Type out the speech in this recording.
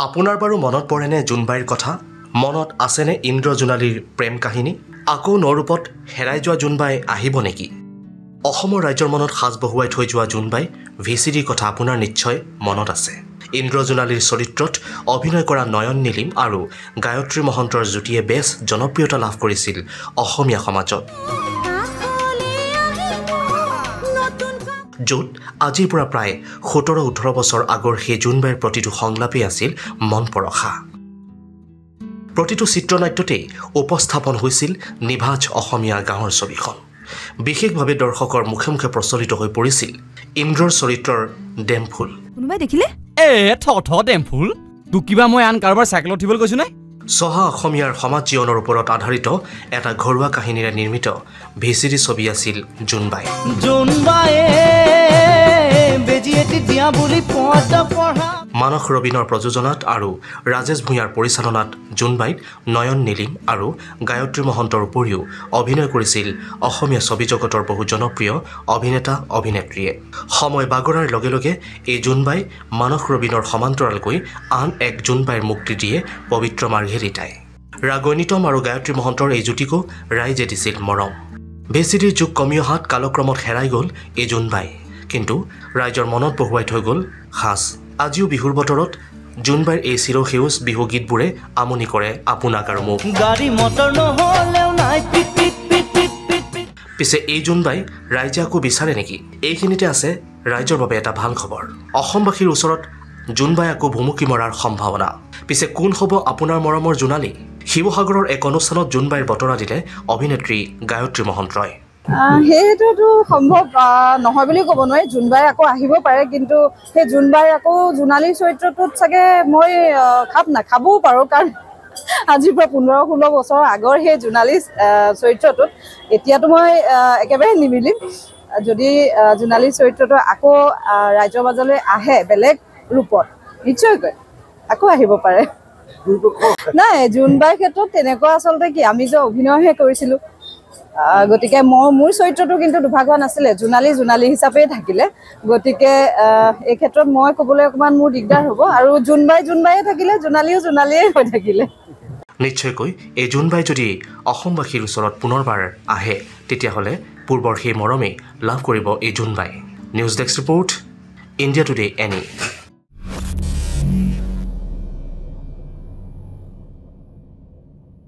আপোনাৰ বাৰু মনত পৰেনে জোনবাইৰ কথা মনত আছেনে ইন্দ্ৰজোনালীৰ প্ৰেম কাহিনী আকৌ নৰূপত হেৰাই যোৱা জোনবাই আহিব নেকি অসমৰ ৰাজ্যৰ মনত সাজ বহুৱাই থৈ যোৱা জোনবাই ভিচিডিৰ কথা আপোনাৰ নিশ্চয় মনত আছে ইন্দ্ৰজোনালীৰ চৰিত্ৰত অভিনয় কৰা নয়ন নীলিম আৰু গায়ত্ৰী মহন্তৰ জুটিয়ে বেছ জনপ্ৰিয়তা লাভ কৰিছিল অসমীয়া সমাজত য'ত আজিৰ পৰা প্ৰায় 17-18 বছৰ আগৰ সেই জোনবাইৰ প্ৰতিটো সংলাপেই আছিল মন পৰখা প্ৰতিটো চিত্ৰনাট্যতেই উপস্থাপন হৈছিল নিভাজ অসমীয়া গাঁৱৰ ছবিখন বিশেষভাৱে দৰ্শকৰ মুখে মুখে প্ৰচলিত হৈ পৰিছিল ইন্দ্ৰৰ চৰিত্ৰৰ ডেমফুল কোনোবাই দেখিলে থ ডেমফুল তোক কিবা মই আন কাৰোবাৰ চাইকেলত উঠিবলৈ কৈছো নাই সহা অসমীয়াৰ সমাজ জীৱনৰ ওপৰত আধাৰিত এটা ঘৰুৱা কাহিনীৰে নিৰ্মিত ভিচিডি ছবি আছিল জোনবাই মানস ৰবীনৰ প্ৰযোজনাত আৰু ৰাজেশ ভূঞাৰ পৰিচালনাত জোনবাইত নয়ন নীলিম আৰু গায়ত্ৰী মহন্তৰ উপৰিও অভিনয় কৰিছিল অসমীয়া ছবি জগতৰ বহু জনপ্ৰিয় অভিনেতা অভিনেত্ৰীয়ে সময় বাগৰাৰ লগে লগে এই জোনবাই মানস ৰবীনৰ সমান্তৰালকৈ আন এক জোনবাইৰ মুক্তি দিয়ে পবিত্ৰ মাৰ্ঘেৰিটাই ৰাগৈনিতম আৰু গায়ত্ৰী মহন্তৰ এই জুটিকো ৰাইজে দিছিল মৰম ভিচিডিৰ যুগ কমি অহাত কালক্ৰমত হেৰাই গ'ল এই জোনবাই কিন্তু ৰাইজৰ মনত বহুৱাই থৈ গ'ল সাজ আজিও বিহুৰ বতৰত জোনবাইৰ এই চিৰসেউজ বিহু গীতবোৰে আমনি কৰে আপোনাক আৰু মোক পিছে এই জোনবাই ৰাইজে আকৌ বিচাৰে নেকি এইখিনিতে আছে ৰাইজৰ বাবে এটা ভাল খবৰ অসমবাসীৰ ওচৰত জোনবাই আকৌ ভুমুকি মৰাৰ সম্ভাৱনা পিছে কোন হ'ব আপোনাৰ মৰমৰ জোনালী শিৱসাগৰৰ এক অনুষ্ঠানত জোনবাইৰ বতৰা দিলে অভিনেত্ৰী গায়ত্ৰী মহন্তই সেইটোতো সম্ভৱ নহয় বুলি ক'ব নোৱাৰি জোনবাই আকৌ আহিব পাৰে কিন্তু সেই জোনবাই আকৌ জোনালীৰ চৰিত্ৰটোত চাগে মই খাপ নাখাবও পাৰোঁ কাৰণ আজিৰ পৰা 15-16 বছৰ আগৰ সেই জোনালী চৰিত্ৰটোত এতিয়াতো মই একেবাৰে নিমিলিম যদি জোনালীৰ চৰিত্ৰটো আকৌ ৰাইজৰ মাজলৈ আহে বেলেগ ৰূপত নিশ্চয়কৈ আকৌ আহিব পাৰে নাই জোনবাইৰ ক্ষেত্ৰত তেনেকুৱা আচলতে কি আমি যে অভিনয়হে কৰিছিলোঁ গতিকে মোৰ চৰিত্ৰটো কিন্তু দুভাগ হোৱা নাছিলে জোনালী হিচাপেই থাকিলে গতিকে এই ক্ষেত্ৰত মই ক'বলৈ অকণমান মোৰ দিগদাৰ হ'ব আৰু জোনবাইয়ে থাকিলে জোনালীয়ে হৈ থাকিলে নিশ্চয়কৈ এই জোনবাই যদি অসমবাসীৰ ওচৰত পুনৰবাৰ আহে তেতিয়াহ'লে পূৰ্বৰ সেই মৰমেই লাভ কৰিব এই জোনবাই news desk report India Today any